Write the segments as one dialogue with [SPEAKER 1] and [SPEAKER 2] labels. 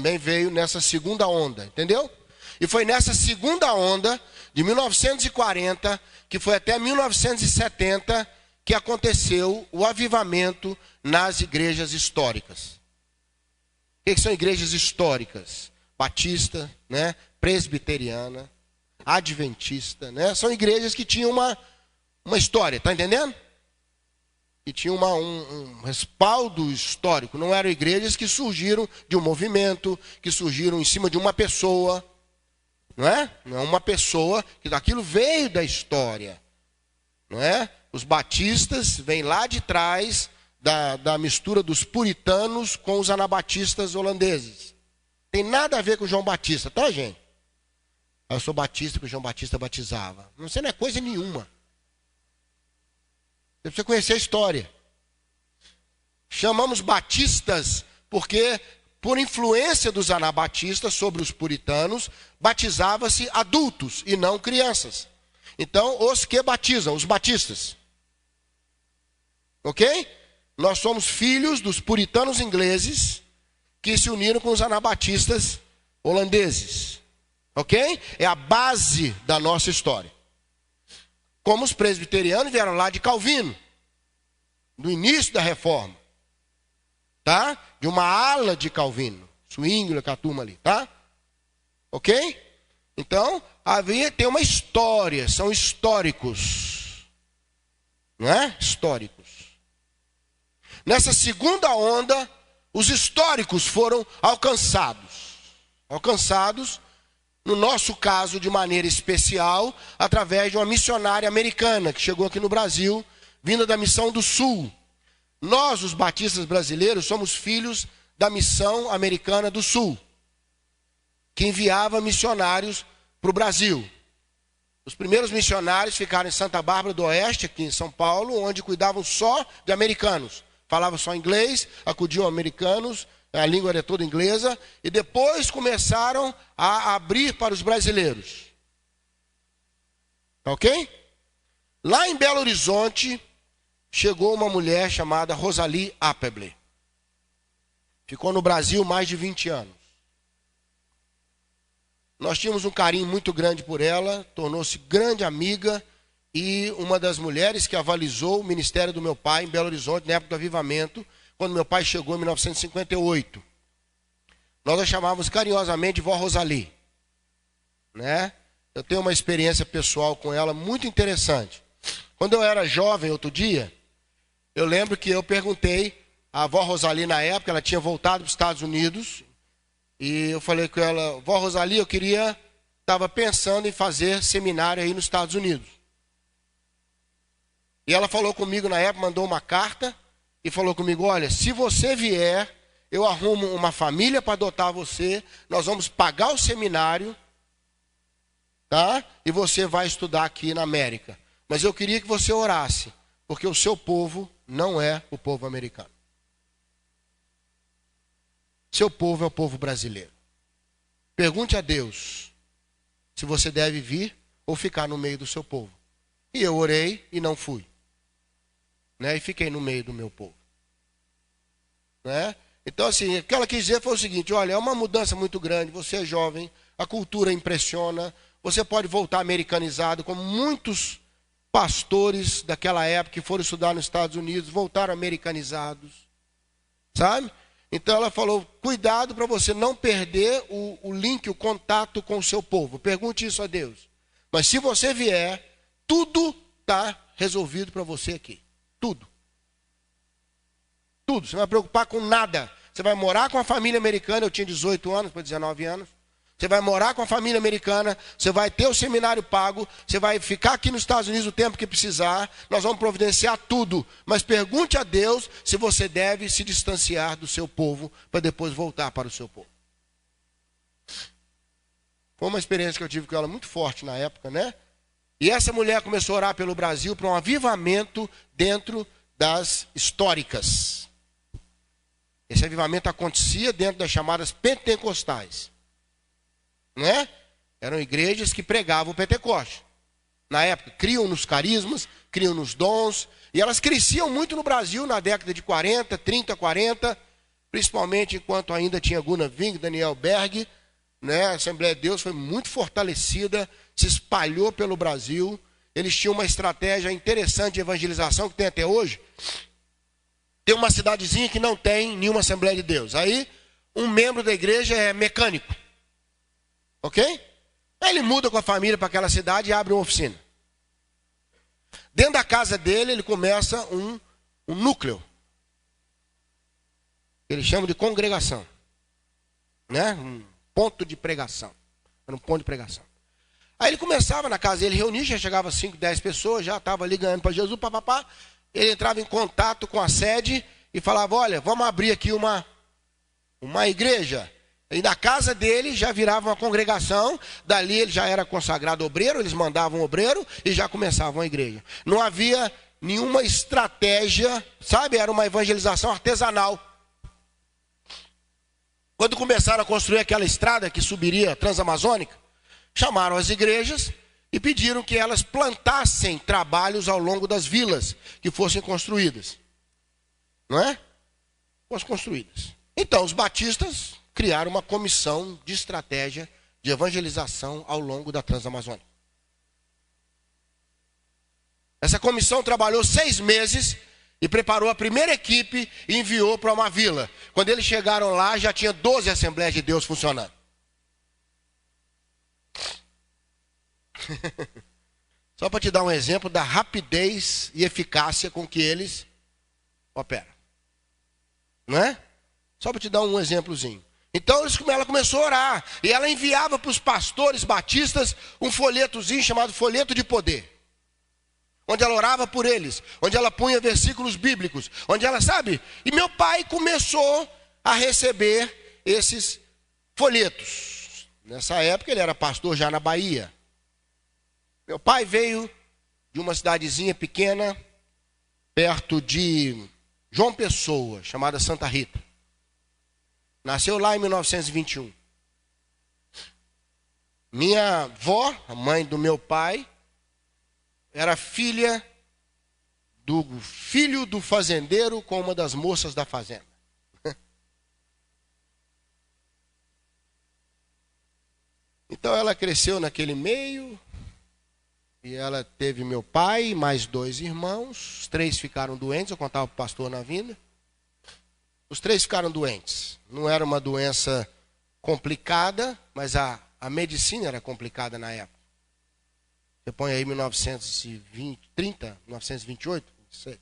[SPEAKER 1] também veio nessa segunda onda, entendeu? E foi nessa segunda onda, de 1940, que foi até 1970, que aconteceu o avivamento nas igrejas históricas. O que são igrejas históricas? Batista, né? Presbiteriana, adventista, né? São igrejas que tinham uma história, tá entendendo? Que tinham um respaldo histórico. Não eram igrejas que surgiram de um movimento, que surgiram em cima de uma pessoa, não é? Não é uma pessoa, que daquilo veio da história, não é? Os batistas vêm lá de trás da mistura dos puritanos com os anabatistas holandeses. Tem nada a ver com João Batista, tá, gente? Eu sou batista porque o João Batista batizava. Não sei, não é coisa nenhuma. Você precisa conhecer a história. Chamamos batistas porque, por influência dos anabatistas sobre os puritanos, batizava-se adultos e não crianças. Então, os que batizam, os batistas. Ok? Nós somos filhos dos puritanos ingleses que se uniram com os anabatistas holandeses. Ok? É a base da nossa história. Como os presbiterianos vieram lá de Calvino, no início da reforma. Tá? De uma ala de Calvino. Zwingli, com a turma ali, tá? Ok? Então, tem uma história, são históricos. Não é? Históricos. Nessa segunda onda, os históricos foram alcançados. Alcançados, no nosso caso, de maneira especial, através de uma missionária americana que chegou aqui no Brasil, vinda da Missão do Sul. Nós, os batistas brasileiros, somos filhos da Missão Americana do Sul, que enviava missionários para o Brasil. Os primeiros missionários ficaram em Santa Bárbara do Oeste, aqui em São Paulo, onde cuidavam só de americanos. Falavam só inglês, acudiam americanos, a língua era toda inglesa, e depois começaram a abrir para os brasileiros. Ok? Lá em Belo Horizonte, chegou uma mulher chamada Rosalie Appleby. Ficou no Brasil mais de 20 anos. Nós tínhamos um carinho muito grande por ela, tornou-se grande amiga e uma das mulheres que avalizou o ministério do meu pai em Belo Horizonte, na época do avivamento, quando meu pai chegou em 1958. Nós a chamávamos carinhosamente de Vó Rosalie. Né? Eu tenho uma experiência pessoal com ela muito interessante. Quando eu era jovem, outro dia, eu lembro que eu perguntei à Vó Rosalie na época, ela tinha voltado para os Estados Unidos, e eu falei com ela, Vó Rosalie, estava pensando em fazer seminário aí nos Estados Unidos. E ela falou comigo na época, mandou uma carta, e falou comigo, olha, se você vier, eu arrumo uma família para adotar você, nós vamos pagar o seminário, tá? E você vai estudar aqui na América. Mas eu queria que você orasse, porque o seu povo não é o povo americano. Seu povo é o povo brasileiro. Pergunte a Deus se você deve vir ou ficar no meio do seu povo. E eu orei e não fui. Né? E fiquei no meio do meu povo. Né? Então, assim, o que ela quis dizer foi o seguinte, olha, é uma mudança muito grande, você é jovem, a cultura impressiona, você pode voltar americanizado, como muitos pastores daquela época que foram estudar nos Estados Unidos, voltaram americanizados, sabe? Então ela falou, cuidado para você não perder o link, o contato com o seu povo. Pergunte isso a Deus. Mas se você vier, tudo está resolvido para você aqui. Tudo. Tudo. Você não vai preocupar com nada. Você vai morar com a família americana, eu tinha 18 anos, depois 19 anos. Você vai morar com a família americana, você vai ter o seminário pago, você vai ficar aqui nos Estados Unidos o tempo que precisar, nós vamos providenciar tudo. Mas pergunte a Deus se você deve se distanciar do seu povo para depois voltar para o seu povo. Foi uma experiência que eu tive com ela muito forte na época, né? E essa mulher começou a orar pelo Brasil para um avivamento dentro das históricas. Esse avivamento acontecia dentro das chamadas pentecostais. Né? Eram igrejas que pregavam o Pentecoste. Na época, criam nos carismas, criam nos dons. E elas cresciam muito no Brasil na década de 40, 30, 40. principalmente enquanto ainda tinha Gunnar Ving, Daniel Berg, né? A Assembleia de Deus foi muito fortalecida, se espalhou pelo Brasil. Eles tinham uma estratégia interessante de evangelização que tem até hoje. Tem uma cidadezinha que não tem nenhuma Assembleia de Deus. Aí, um membro da igreja é mecânico. Ok? Aí ele muda com a família para aquela cidade e abre uma oficina. Dentro da casa dele, ele começa um núcleo. Ele chama de congregação. Né? Um ponto de pregação. Era um ponto de pregação. Aí ele começava na casa dele, reunir, já chegava 5, 10 pessoas, já estava ali ganhando para Jesus, papapá. Ele entrava em contato com a sede e falava, olha, vamos abrir aqui uma igreja. E na casa dele já virava uma congregação, dali ele já era consagrado obreiro, eles mandavam obreiro e já começavam a igreja. Não havia nenhuma estratégia, sabe? Era uma evangelização artesanal. Quando começaram a construir aquela estrada que subiria transamazônica, chamaram as igrejas e pediram que elas plantassem trabalhos ao longo das vilas que fossem construídas. Não é? Fossem construídas. Então os batistas criaram uma comissão de estratégia de evangelização ao longo da Transamazônica. Essa comissão trabalhou 6 meses e preparou a primeira equipe e enviou para uma vila. Quando eles chegaram lá, já tinha 12 Assembleias de Deus funcionando. Só para te dar um exemplo da rapidez e eficácia com que eles operam. Não é? Só para te dar um exemplozinho. Então ela começou a orar. E ela enviava para os pastores batistas um folhetozinho chamado folheto de poder. Onde ela orava por eles. Onde ela punha versículos bíblicos. Onde ela, sabe? E meu pai começou a receber esses folhetos. Nessa época ele era pastor já na Bahia. Meu pai veio de uma cidadezinha pequena, perto de João Pessoa, chamada Santa Rita. Nasceu lá em 1921. Minha avó, a mãe do meu pai, era filha do filho do fazendeiro com uma das moças da fazenda. Então ela cresceu naquele meio. E ela teve meu pai e mais 2 irmãos. Os 3 ficaram doentes, eu contava para o pastor na vinda. Os 3 ficaram doentes. Não era uma doença complicada, mas a medicina era complicada na época. Você põe aí 1928, 27.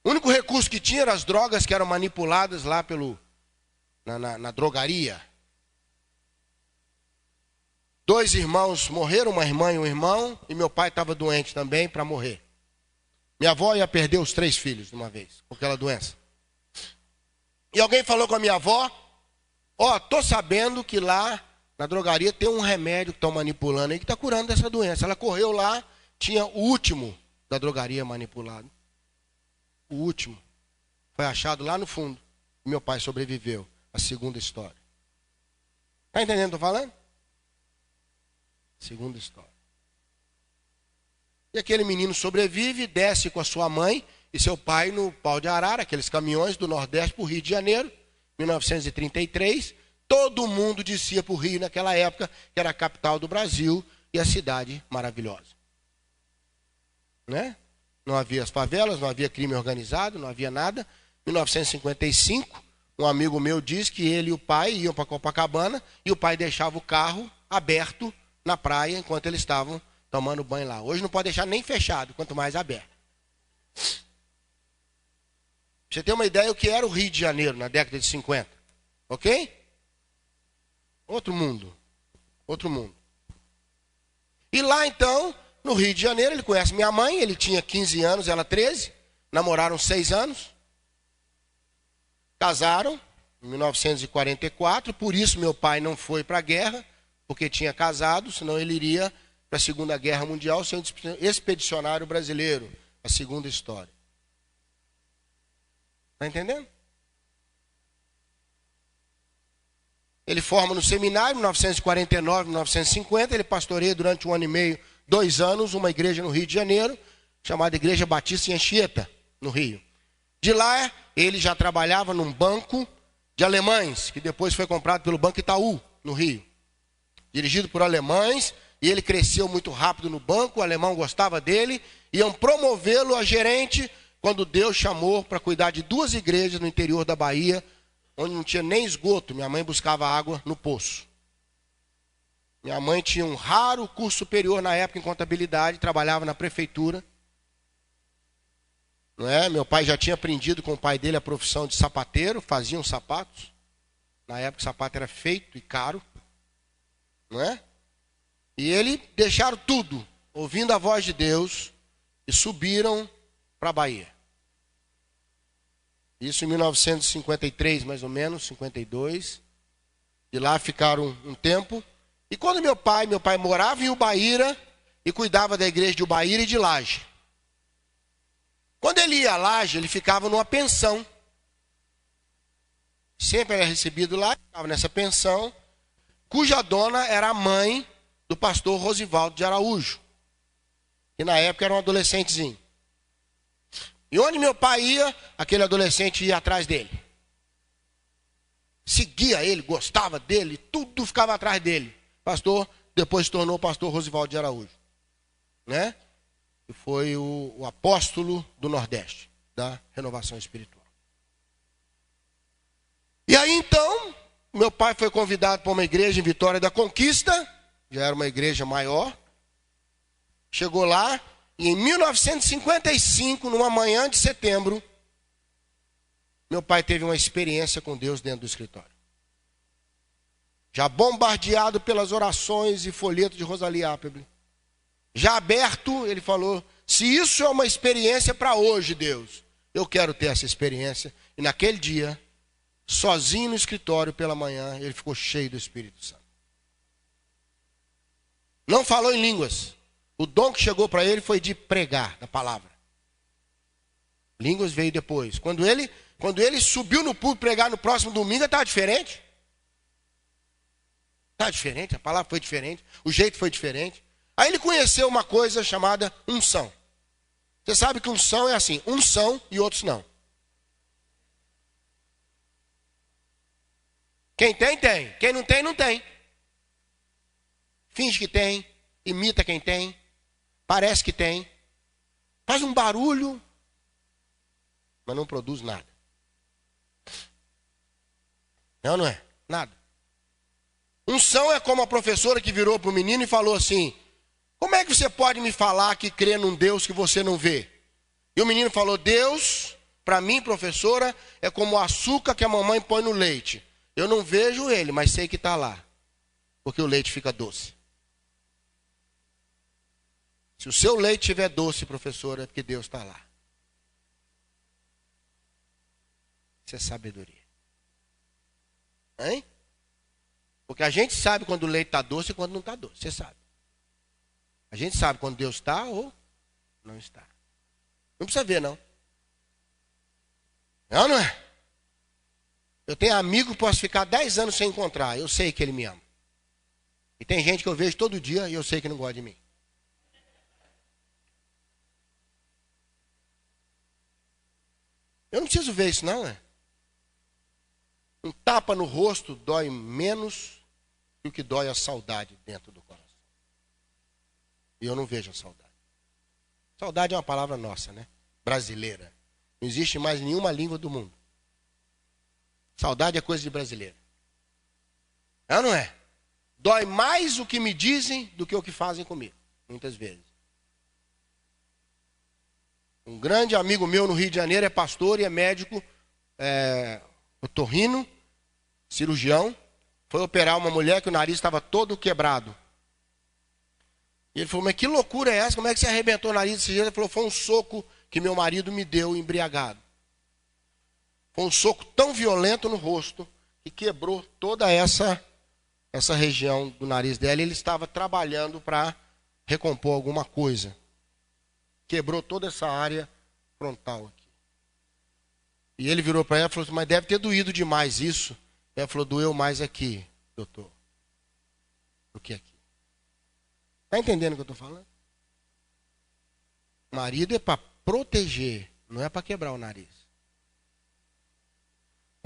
[SPEAKER 1] O único recurso que tinha eram as drogas que eram manipuladas lá na drogaria. 2 irmãos morreram, uma irmã e um irmão, e meu pai estava doente também para morrer. Minha avó ia perder os 3 filhos de uma vez, com aquela doença. E alguém falou com a minha avó, tô sabendo que lá na drogaria tem um remédio que estão manipulando aí que está curando dessa doença. Ela correu lá, tinha o último da drogaria manipulado. O último. Foi achado lá no fundo. Meu pai sobreviveu. A segunda história. Está entendendo o que eu estou falando? Segunda história. E aquele menino sobrevive, desce com a sua mãe e seu pai no pau de arara, aqueles caminhões do Nordeste para o Rio de Janeiro, 1933. Todo mundo descia para o Rio naquela época, que era a capital do Brasil e a cidade maravilhosa. Né? Não havia as favelas, não havia crime organizado, não havia nada. 1955, um amigo meu disse que ele e o pai iam para Copacabana e o pai deixava o carro aberto na praia enquanto eles estavam tomando banho lá. Hoje não pode deixar nem fechado, quanto mais aberto. Pra você ter uma ideia do que era o Rio de Janeiro na década de 50. Ok? Outro mundo. Outro mundo. E lá então, no Rio de Janeiro, ele conhece minha mãe, ele tinha 15 anos, ela 13, namoraram 6 anos. Casaram em 1944, por isso meu pai não foi para a guerra, porque tinha casado, senão ele iria para a Segunda Guerra Mundial sendo expedicionário brasileiro, a segunda história. Está entendendo? Ele forma no seminário, em 1949, 1950, ele pastoreia durante 1 ano e meio, 2 anos, uma igreja no Rio de Janeiro, chamada Igreja Batista em Anchieta, no Rio. De lá, ele já trabalhava num banco de alemães, que depois foi comprado pelo Banco Itaú, no Rio. Dirigido por alemães, e ele cresceu muito rápido no banco, o alemão gostava dele, iam promovê-lo a gerente, quando Deus chamou para cuidar de 2 igrejas no interior da Bahia, onde não tinha nem esgoto. Minha mãe buscava água no poço. Minha mãe tinha um raro curso superior na época em contabilidade, trabalhava na prefeitura. Não é? Meu pai já tinha aprendido com o pai dele a profissão de sapateiro, faziam sapatos. Na época o sapato era feito e caro. Não é? E eles deixaram tudo, ouvindo a voz de Deus, e subiram para a Bahia. Isso em 1953, mais ou menos, 52. De lá ficaram um tempo. E quando meu pai morava em Ubaíra e cuidava da igreja de Ubaíra e de Laje. Quando ele ia a Laje, ele ficava numa pensão. Sempre era recebido lá, ficava nessa pensão, cuja dona era a mãe do pastor Rosivaldo de Araújo, que na época era um adolescentezinho. E onde meu pai ia, aquele adolescente ia atrás dele. Seguia ele, gostava dele, tudo ficava atrás dele. Pastor, depois se tornou o pastor Rosivaldo de Araújo, né? E foi o apóstolo do Nordeste, da renovação espiritual. E aí então, meu pai foi convidado para uma igreja em Vitória da Conquista, já era uma igreja maior. Chegou lá e em 1955, numa manhã de setembro, meu pai teve uma experiência com Deus dentro do escritório. Já bombardeado pelas orações e folhetos de Rosalie Appleby. Já aberto, ele falou, se isso é uma experiência para hoje, Deus, eu quero ter essa experiência. E naquele dia, sozinho no escritório pela manhã, ele ficou cheio do Espírito Santo. Não falou em línguas. O dom que chegou para ele foi de pregar da palavra. Línguas veio depois. Quando ele subiu no púlpito pregar no próximo domingo, estava diferente. Estava diferente, a palavra foi diferente, o jeito foi diferente. Aí ele conheceu uma coisa chamada unção. Você sabe que unção é assim, uns são e outros não. Quem tem, tem. Quem não tem, não tem. Finge que tem, imita quem tem, parece que tem, faz um barulho, mas não produz nada. Não é? Nada. Unção é como a professora que virou para o menino e falou assim, como é que você pode me falar que crê num Deus que você não vê? E o menino falou, Deus, para mim, professora, é como o açúcar que a mamãe põe no leite. Eu não vejo ele, mas sei que está lá, porque o leite fica doce. Se o seu leite estiver doce, professora, é porque Deus está lá. Isso é sabedoria. Hein? Porque a gente sabe quando o leite está doce e quando não está doce. Você sabe. A gente sabe quando Deus está ou não está. Não precisa ver, não. Não é? Eu tenho amigo que posso ficar 10 anos sem encontrar. Eu sei que ele me ama. E tem gente que eu vejo todo dia e eu sei que não gosta de mim. Eu não preciso ver isso, não, é? Um tapa no rosto dói menos que o que dói a saudade dentro do coração. E eu não vejo a saudade. Saudade é uma palavra nossa, né? Brasileira. Não existe mais nenhuma língua do mundo. Saudade é coisa de brasileiro. É ou não é? Dói mais o que me dizem do que o que fazem comigo. Muitas vezes. Um grande amigo meu no Rio de Janeiro é pastor e é médico, otorrino, cirurgião. Foi operar uma mulher que o nariz estava todo quebrado. E ele falou, mas que loucura é essa? Como é que você arrebentou o nariz desse jeito? Ele falou, foi um soco que meu marido me deu embriagado. Foi um soco tão violento no rosto que quebrou toda essa região do nariz dela. E ele estava trabalhando para recompor alguma coisa. Quebrou toda essa área frontal aqui. E ele virou para ela e falou assim, mas deve ter doído demais isso. Ela falou, doeu mais aqui, doutor, do que aqui. Está entendendo o que eu estou falando? O marido é para proteger, não é para quebrar o nariz.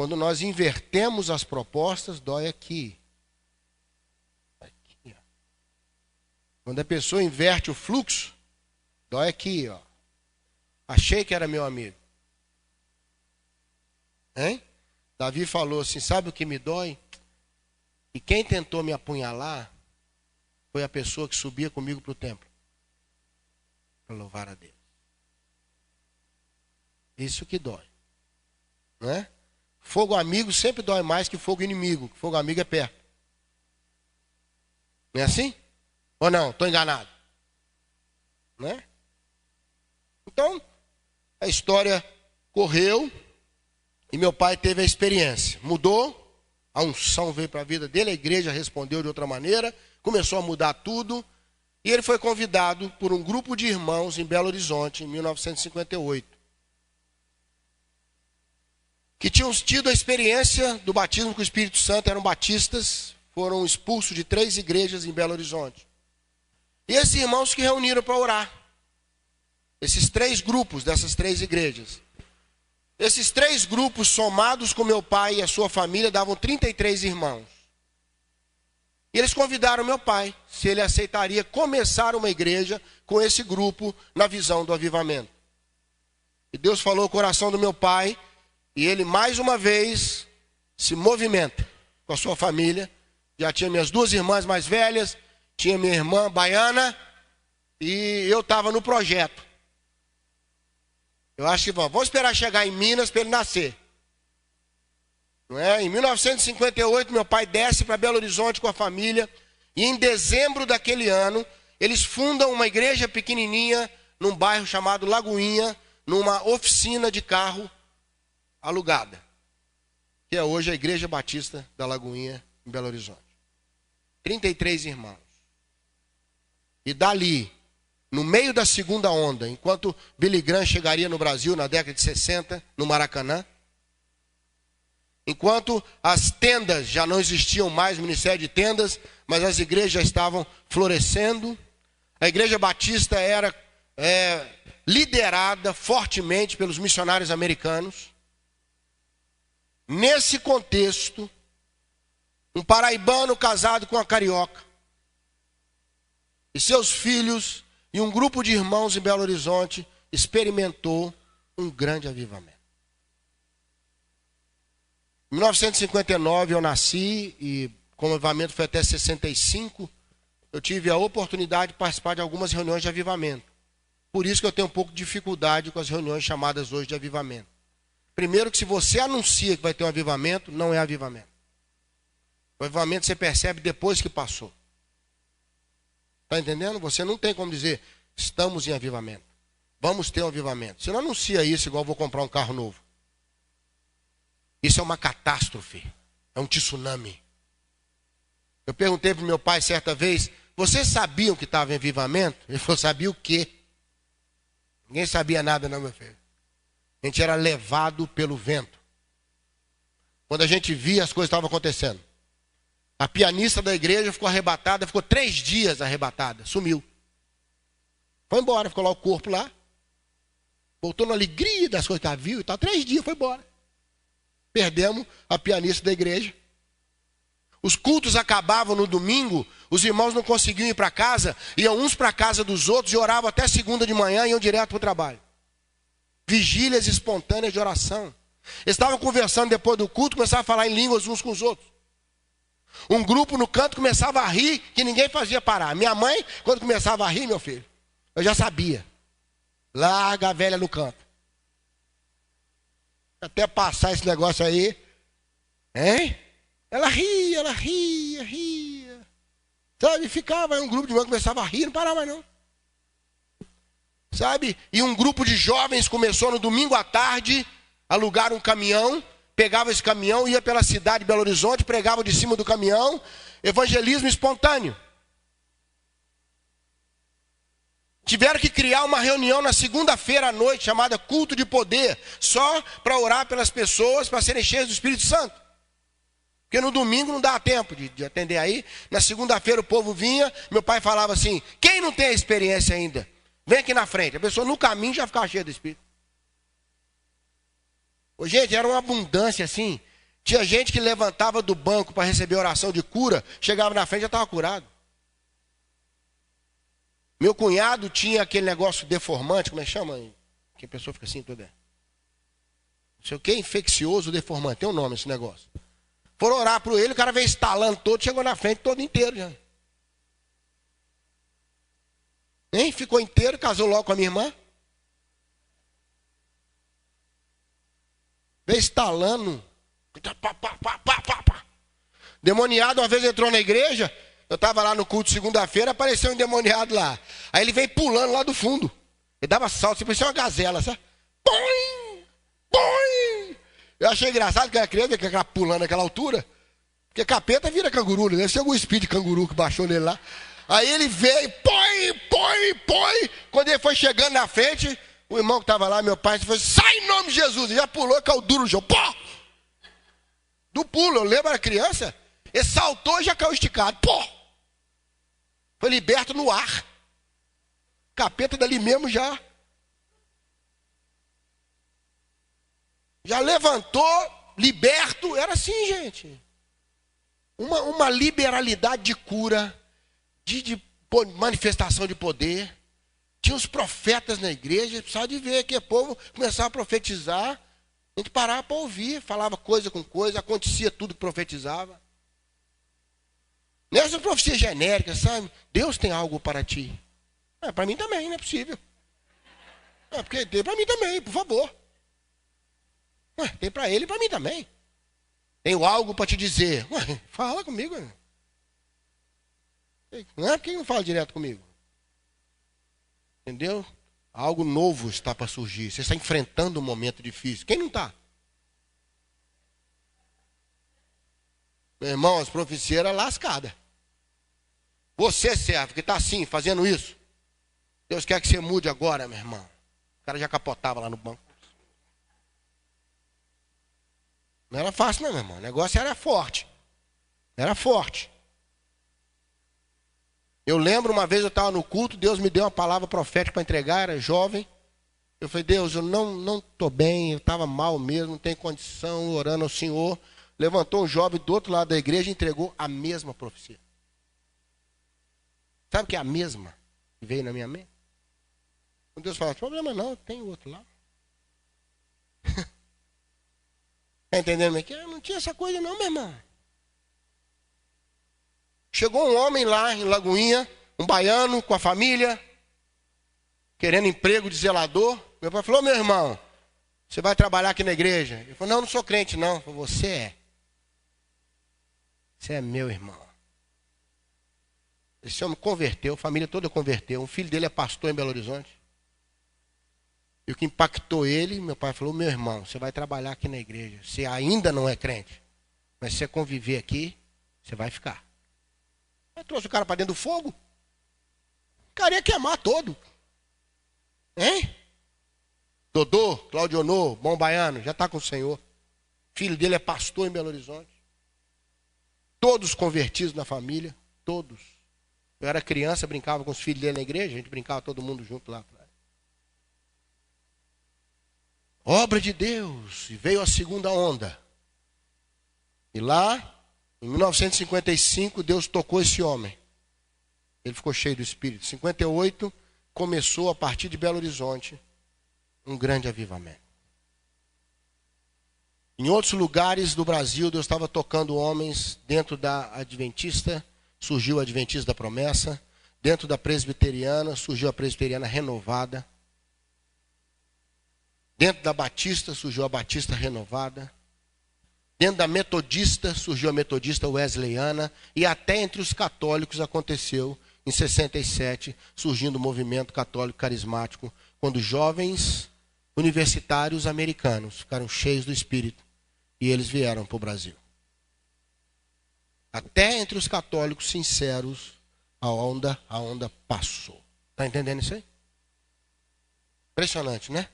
[SPEAKER 1] Quando nós invertemos as propostas, dói aqui. Aqui, ó. Quando a pessoa inverte o fluxo, dói aqui, ó. Achei que era meu amigo. Hein? Davi falou assim, sabe o que me dói? E quem tentou me apunhalar foi a pessoa que subia comigo para o templo. Para louvar a Deus. Isso que dói. Não é? Fogo amigo sempre dói mais que fogo inimigo. Fogo amigo é perto. Não é assim? Ou não? Estou enganado. Não é? Então, a história correu e meu pai teve a experiência. Mudou, a unção veio para a vida dele, a igreja respondeu de outra maneira, começou a mudar tudo. E ele foi convidado por um grupo de irmãos em Belo Horizonte, em 1958. Que tinham tido a experiência do batismo com o Espírito Santo, eram batistas, foram expulsos de 3 igrejas em Belo Horizonte. E esses irmãos se reuniram para orar. Esses 3 grupos dessas 3 igrejas. Esses 3 grupos somados com meu pai e a sua família davam 33 irmãos. E eles convidaram meu pai, se ele aceitaria começar uma igreja com esse grupo na visão do avivamento. E Deus falou ao coração do meu pai, e ele mais uma vez se movimenta com a sua família. Já tinha minhas 2 irmãs mais velhas, tinha minha irmã baiana, e eu estava no projeto. Eu acho que vamos esperar chegar em Minas para ele nascer. Não é? Em 1958, meu pai desce para Belo Horizonte com a família, e em dezembro daquele ano, eles fundam uma igreja pequenininha, num bairro chamado Lagoinha, numa oficina de carro alugada, que é hoje a Igreja Batista da Lagoinha, em Belo Horizonte. 33 irmãos. E dali, no meio da segunda onda, enquanto Billy Graham chegaria no Brasil na década de 60, no Maracanã, enquanto as tendas já não existiam mais, o ministério de tendas, mas as igrejas já estavam florescendo, a Igreja Batista era liderada fortemente pelos missionários americanos. Nesse contexto, um paraibano casado com uma carioca, e seus filhos e um grupo de irmãos em Belo Horizonte experimentou um grande avivamento. Em 1959 eu nasci e como o avivamento foi até 65, eu tive a oportunidade de participar de algumas reuniões de avivamento. Por isso que eu tenho um pouco de dificuldade com as reuniões chamadas hoje de avivamento. Primeiro que se você anuncia que vai ter um avivamento, não é avivamento. O avivamento você percebe depois que passou. Está entendendo? Você não tem como dizer, estamos em avivamento. Vamos ter um avivamento. Você não anuncia isso igual vou comprar um carro novo. Isso é uma catástrofe. É um tsunami. Eu perguntei para o meu pai certa vez, vocês sabiam que estava em avivamento? Ele falou, sabia o quê? Ninguém sabia nada não, meu filho. A gente era levado pelo vento. Quando a gente via, as coisas estavam acontecendo. A pianista da igreja ficou arrebatada, ficou 3 dias arrebatada, sumiu. Foi embora, ficou lá o corpo lá. Voltou na alegria das coisas que ela viu e tal. 3 dias, foi embora. Perdemos a pianista da igreja. Os cultos acabavam no domingo, os irmãos não conseguiam ir para casa, iam uns para a casa dos outros e oravam até segunda de manhã e iam direto para o trabalho. Vigílias espontâneas de oração. Eles estavam conversando depois do culto, começavam a falar em línguas uns com os outros. Um grupo no canto começava a rir, que ninguém fazia parar. Minha mãe, quando começava a rir, meu filho, eu já sabia. Larga a velha no canto. Até passar esse negócio aí. Hein? Ela ria. Sabe, ficava aí um grupo de irmãos começava a rir, não parava mais não. Sabe? E um grupo de jovens começou no domingo à tarde, alugaram um caminhão, pegava esse caminhão, ia pela cidade de Belo Horizonte, pregava de cima do caminhão, evangelismo espontâneo. Tiveram que criar uma reunião na segunda-feira à noite, chamada culto de poder, só para orar pelas pessoas, para serem cheias do Espírito Santo. Porque no domingo não dá tempo de atender aí. Na segunda-feira o povo vinha, meu pai falava assim, quem não tem a experiência ainda? Vem aqui na frente. A pessoa no caminho já ficava cheia do Espírito. Ô, gente, era uma abundância assim. Tinha gente que levantava do banco para receber oração de cura, chegava na frente e já estava curado. Meu cunhado tinha aquele negócio deformante, como é que chama? Que a pessoa fica assim toda. Não sei o que, infeccioso, deformante, tem um nome esse negócio. Foram orar para ele, o cara veio estalando todo, chegou na frente todo inteiro já. Nem ficou inteiro, casou logo com a minha irmã. Veio estalando. Demoniado uma vez entrou na igreja. Eu estava lá no culto segunda-feira, apareceu um endemoniado lá. Aí ele veio pulando lá do fundo. Ele dava salto, você parecia uma gazela, sabe? Põe! Põe! Eu achei engraçado que era criança, que era pulando naquela altura. Porque capeta vira canguru, né? Deve ser algum espírito de canguru que baixou nele lá. Aí ele veio, põe, põe, põe. Quando ele foi chegando na frente, o irmão que estava lá, meu pai, falou: sai em nome de Jesus. Ele já pulou e caiu duro no chão. Pô! Do pulo, eu lembro, era criança. Ele saltou e já caiu esticado. Pô! Foi liberto no ar. Capeta dali mesmo já. Já levantou, liberto. Era assim, gente. Uma liberalidade de cura, de manifestação de poder. Tinha os profetas na igreja, precisava de ver que o povo começava a profetizar. A gente parava para ouvir, falava coisa com coisa, acontecia tudo que profetizava. Nessa profecia genérica, sabe? Deus tem algo para ti. Para mim também, não é possível. Porque tem para mim também, por favor. Tem para ele e para mim também. Tenho algo para te dizer. Fala comigo. Não é porque não fala direto comigo. Entendeu? Algo novo está para surgir. Você está enfrentando um momento difícil. Quem não está? Meu irmão, as profecias eram lascadas. Você, servo, que está assim, fazendo isso. Deus quer que você mude agora, meu irmão. O cara já capotava lá no banco. Não era fácil, não, meu irmão. O negócio era forte. Era forte. Eu lembro uma vez eu estava no culto, Deus me deu uma palavra profética para entregar, era jovem. Eu falei: Deus, eu não estou bem, eu estava mal mesmo, não tenho condição, orando ao Senhor. Levantou um jovem do outro lado da igreja e entregou a mesma profecia. Sabe o que é a mesma que veio na minha mente? Quando Deus fala: problema não, tem o outro lá. Está entendendo? Não tinha essa coisa não, meu irmão. Chegou um homem lá em Lagoinha, um baiano com a família, querendo emprego de zelador. Meu pai falou: meu irmão, você vai trabalhar aqui na igreja? Ele falou: não sou crente não. Eu falei: você é. Você é meu irmão. Esse homem converteu, a família toda converteu. Um filho dele é pastor em Belo Horizonte. E o que impactou ele, meu pai falou: meu irmão, você vai trabalhar aqui na igreja. Você ainda não é crente, mas se você conviver aqui, você vai ficar. Eu trouxe o cara para dentro do fogo. O cara ia queimar todo. Hein? Dodô, Claudionô, bom baiano, já está com o Senhor. Filho dele é pastor em Belo Horizonte. Todos convertidos na família, todos. Eu era criança, brincava com os filhos dele na igreja, a gente brincava todo mundo junto lá. Obra de Deus. E veio a segunda onda. E lá, em 1955, Deus tocou esse homem. Ele ficou cheio do Espírito. Em 58, começou a partir de Belo Horizonte um grande avivamento. Em outros lugares do Brasil, Deus estava tocando homens. Dentro da Adventista, surgiu a Adventista da Promessa. Dentro da Presbiteriana, surgiu a Presbiteriana Renovada. Dentro da Batista, surgiu a Batista Renovada. Dentro da Metodista, surgiu a Metodista Wesleyana. E até entre os católicos aconteceu, em 67, surgindo o movimento católico carismático, quando jovens universitários americanos ficaram cheios do Espírito e eles vieram para o Brasil. Até entre os católicos sinceros, a onda passou. Está entendendo isso aí? Impressionante, né?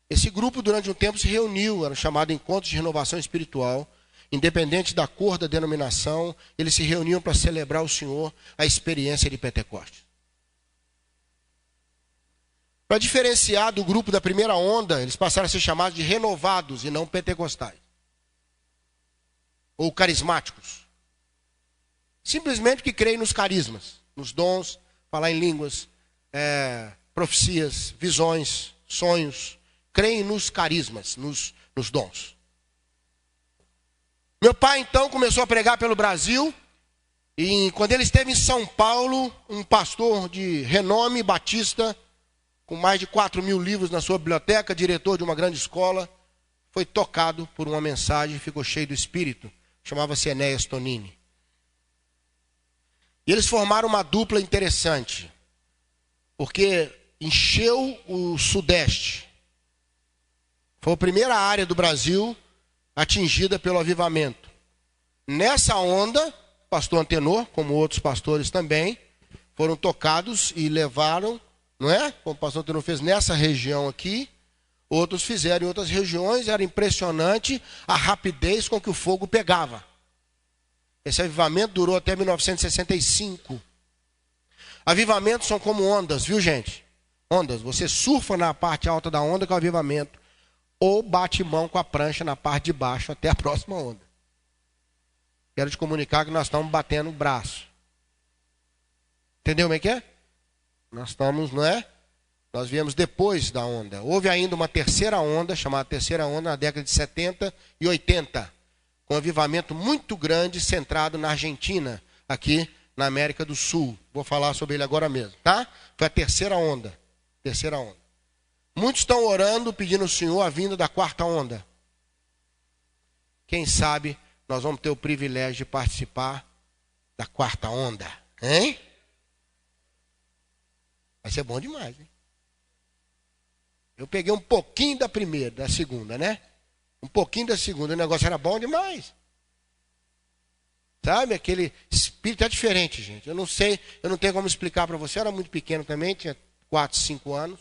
[SPEAKER 1] Esse grupo, durante um tempo, se reuniu, era chamado Encontros de Renovação Espiritual. Independente da cor da denominação, eles se reuniam para celebrar o Senhor, a experiência de Pentecostes. Para diferenciar do grupo da primeira onda, eles passaram a ser chamados de renovados e não pentecostais. ou carismáticos. Simplesmente que creem nos carismas, nos dons, falar em línguas, profecias, visões, sonhos. Creem nos carismas, nos dons. Meu pai então começou a pregar pelo Brasil. E quando ele esteve em São Paulo, um pastor de renome batista, com mais de 4.000 livros na sua biblioteca, diretor de uma grande escola, foi tocado por uma mensagem e ficou cheio do Espírito. Chamava-se Enéas Tonini. E eles formaram uma dupla interessante, porque encheu o Sudeste. Foi a primeira área do Brasil atingida pelo avivamento. Nessa onda, o pastor Antenor, como outros pastores também, foram tocados e levaram, não é? Como o pastor Antenor fez nessa região aqui, outros fizeram em outras regiões. Era impressionante a rapidez com que o fogo pegava. Esse avivamento durou até 1965. Avivamentos são como ondas, viu, gente? Ondas. Você surfa na parte alta da onda com o avivamento, ou bate mão com a prancha na parte de baixo até a próxima onda. Quero te comunicar que nós estamos batendo o braço. Entendeu como é que é? Nós estamos, não é? Nós viemos depois da onda. Houve ainda uma terceira onda, chamada terceira onda, na década de 70 e 80. Com um avivamento muito grande, centrado na Argentina, aqui na América do Sul. Vou falar sobre ele agora mesmo, tá? Foi a terceira onda. Terceira onda. Muitos estão orando, pedindo ao Senhor a vinda da quarta onda. Quem sabe nós vamos ter o privilégio de participar da quarta onda, hein? Vai ser bom demais, hein? Eu peguei um pouquinho da primeira, da segunda, né? Um pouquinho da segunda, o negócio era bom demais. Sabe, aquele espírito é diferente, gente. Eu não sei, eu não tenho como explicar para você. Eu era muito pequeno também, tinha 4, 5 anos.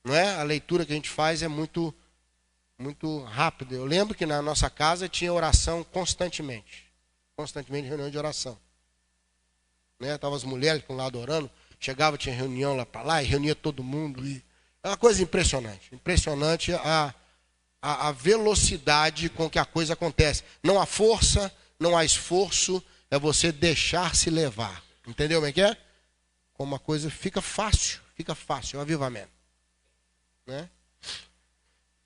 [SPEAKER 1] Não é? A leitura que a gente faz é muito rápida. Eu lembro que na nossa casa tinha oração constantemente. Constantemente reunião de oração. Né? Tava as mulheres para um lado orando, chegava, tinha reunião lá para lá e reunia todo mundo. E é uma coisa impressionante. Impressionante a velocidade com que a coisa acontece. Não há força, não há esforço, é você deixar-se levar. Entendeu como é que é? Como a coisa fica fácil, é um avivamento. Né?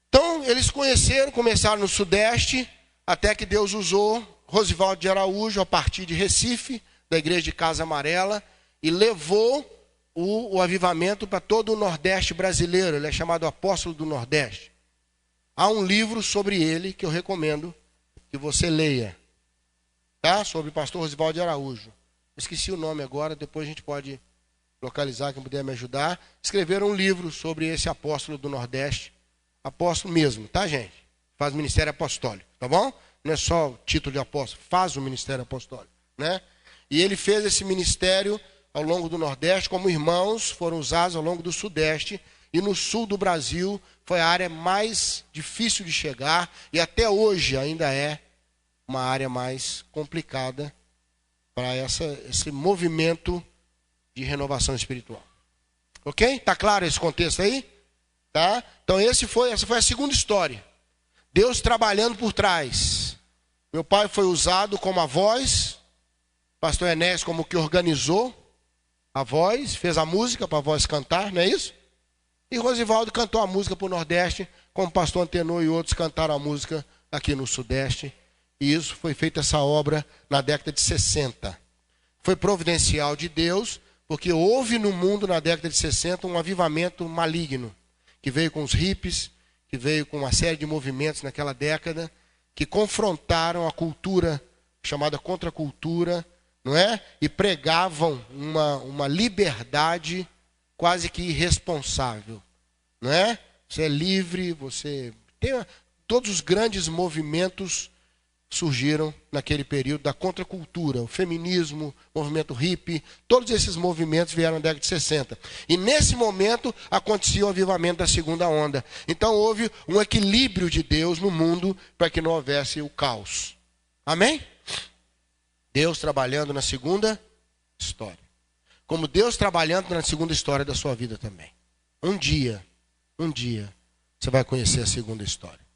[SPEAKER 1] Então, eles começaram no Sudeste, até que Deus usou Rosivaldo de Araújo, a partir de Recife, da igreja de Casa Amarela, e levou o avivamento para todo o Nordeste brasileiro. Ele é chamado Apóstolo do Nordeste. Há um livro sobre ele que eu recomendo que você leia, tá? Sobre o pastor Rosivaldo de Araújo. Esqueci o nome agora, depois a gente pode localizar, quem puder me ajudar. Escreveram um livro sobre esse apóstolo do Nordeste. Apóstolo mesmo, tá, gente? Faz ministério apostólico, tá bom? Não é só o título de apóstolo, faz o ministério apostólico, né? E ele fez esse ministério ao longo do Nordeste, como irmãos foram usados ao longo do Sudeste, e no sul do Brasil foi a área mais difícil de chegar, e até hoje ainda é uma área mais complicada para esse movimento de renovação espiritual. Ok? Está claro esse contexto aí? Tá? Então essa foi a segunda história. Deus trabalhando por trás. Meu pai foi usado como a voz, pastor Enéas como que organizou a voz, fez a música para a voz cantar, não é isso? E Rosivaldo cantou a música para o Nordeste, como o pastor Antenor e outros cantaram a música aqui no Sudeste. E isso foi feita essa obra na década de 60. Foi providencial de Deus, porque houve no mundo na década de 60 um avivamento maligno, que veio com os hippies, que veio com uma série de movimentos naquela década, que confrontaram a cultura chamada contracultura, não é? E pregavam uma liberdade quase que irresponsável, não é? Você é livre, você tem todos os grandes movimentos surgiram naquele período da contracultura, o feminismo, o movimento hippie, todos esses movimentos vieram na década de 60. E nesse momento acontecia o avivamento da segunda onda. Então houve um equilíbrio de Deus no mundo para que não houvesse o caos. Amém? Deus trabalhando na segunda história. Como Deus trabalhando na segunda história da sua vida também. Um dia, você vai conhecer a segunda história.